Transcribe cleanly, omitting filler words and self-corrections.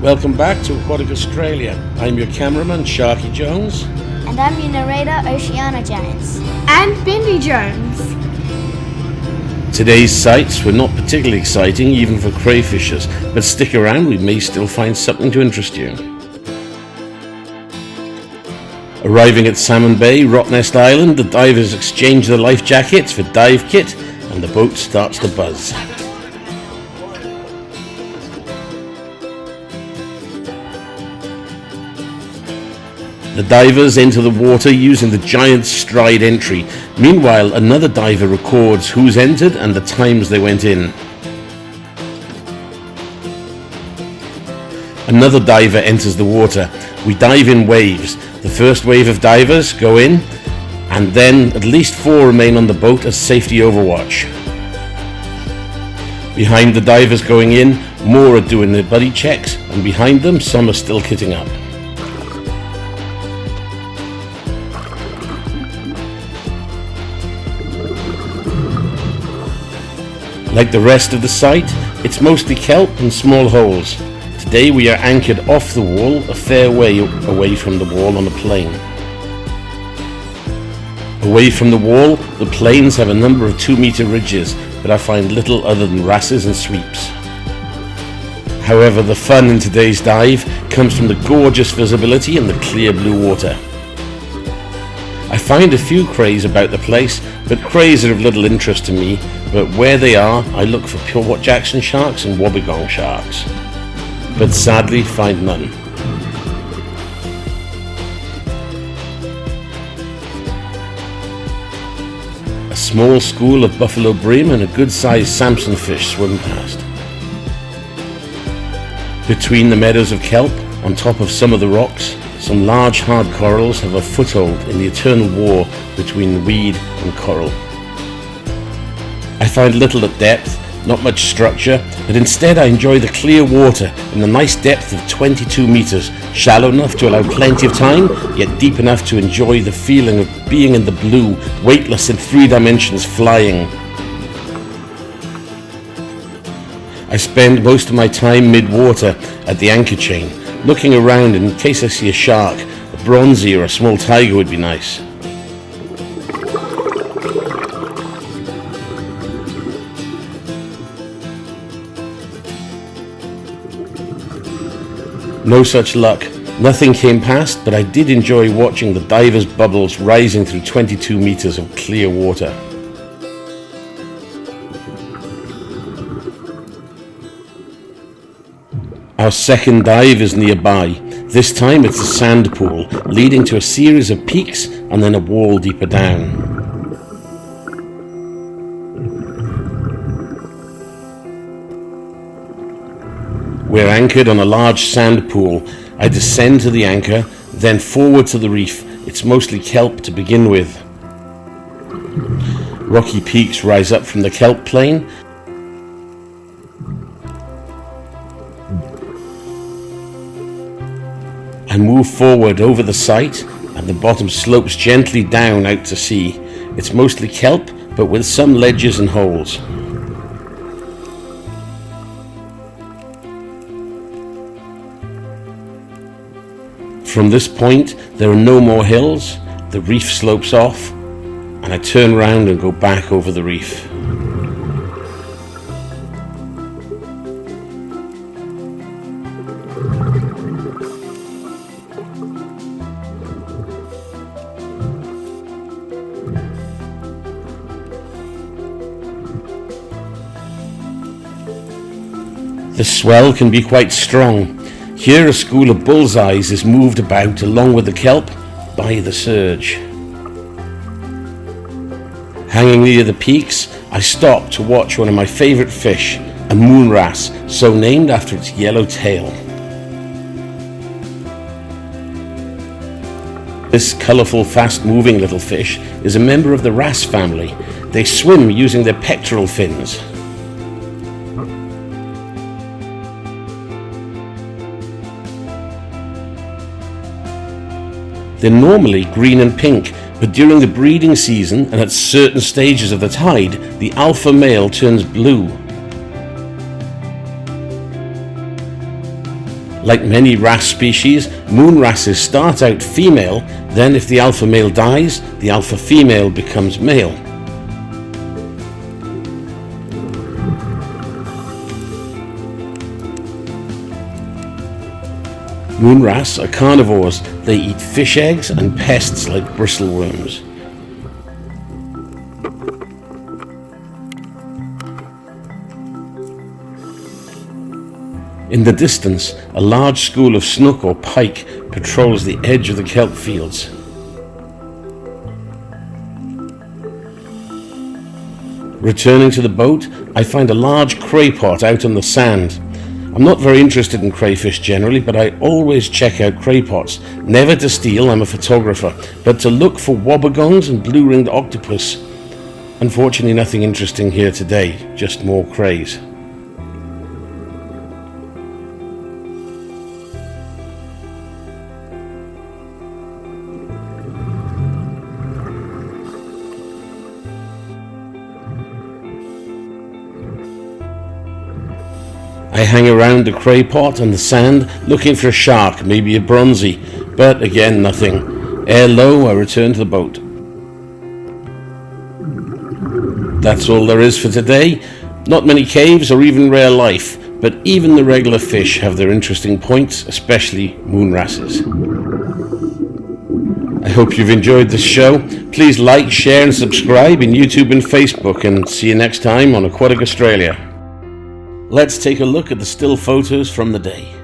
Welcome back to Aquatic Australia. I'm your cameraman, Sharky Jones. And I'm your narrator, Oceana Jones. And Bindi Jones. Today's sights were not particularly exciting, even for crayfishers, but stick around, we may still find something to interest you. Arriving at Salmon Bay, Rottnest Island, the divers exchange their life jackets for dive kit, and the boat starts to buzz. The divers enter the water using the giant stride entry. Meanwhile, another diver records who's entered and the times they went in. Another diver enters the water. We dive in waves. The first wave of divers go in, and then at least 4 remain on the boat as safety overwatch. Behind the divers going in, more are doing their buddy checks, and behind them some are still kitting up. Like the rest of the site, it's mostly kelp and small holes. Today we are anchored off the wall, a fair way away from the wall on a plain. Away from the wall, the plains have a number of 2-meter ridges, but I find little other than wrasses and sweeps. However, the fun in today's dive comes from the gorgeous visibility and the clear blue water. I find a few crays about the place, but crays are of little interest to me, but where they are, I look for pure Jackson sharks and wobbegong sharks, but sadly find none. A small school of buffalo bream and a good-sized Samson fish swim past. Between the meadows of kelp, on top of some of the rocks, some large hard corals have a foothold in the eternal war between weed and coral. I find little at depth, not much structure, but instead I enjoy the clear water in a nice depth of 22 meters, shallow enough to allow plenty of time, yet deep enough to enjoy the feeling of being in the blue, weightless in 3 dimensions, flying. I spend most of my time mid-water at the anchor chain, looking around in case I see a shark. A bronzy or a small tiger would be nice. No such luck. Nothing came past, but I did enjoy watching the divers' bubbles rising through 22 meters of clear water. Our second dive is nearby. This time it's a sand pool, leading to a series of peaks and then a wall deeper down. We're anchored on a large sand pool. I descend to the anchor, then forward to the reef. It's mostly kelp to begin with. Rocky peaks rise up from the kelp plain. I move forward over the site, and the bottom slopes gently down out to sea. It's mostly kelp, but with some ledges and holes. From this point, there are no more hills, the reef slopes off, and I turn round and go back over the reef. The swell can be quite strong. Here a school of bullseyes is moved about along with the kelp by the surge. Hanging near the peaks, I stop to watch one of my favourite fish, a Moon Wrasse, so named after its yellow tail. This colourful, fast-moving little fish is a member of the wrasse family. They swim using their pectoral fins. They're normally green and pink, but during the breeding season and at certain stages of the tide, the alpha male turns blue. Like many wrasse species, moon wrasses start out female, then if the alpha male dies, the alpha female becomes male. Moon wrasse are carnivores. They eat fish eggs and pests like bristleworms. In the distance, a large school of snook or pike patrols the edge of the kelp fields. Returning to the boat, I find a large craypot out on the sand. I'm not very interested in crayfish generally, but I always check out craypots. Never to steal, I'm a photographer, but to look for wobbegongs and blue-ringed octopus. Unfortunately, nothing interesting here today, just more crays. I hang around the craypot and the sand looking for a shark, maybe a bronzy, but again nothing. Ere low, I return to the boat. That's all there is for today. Not many caves or even rare life, but even the regular fish have their interesting points, especially moon wrasses. I hope you've enjoyed this show. Please like, share and subscribe in YouTube and Facebook, and see you next time on Aquatic Australia. Let's take a look at the still photos from the day.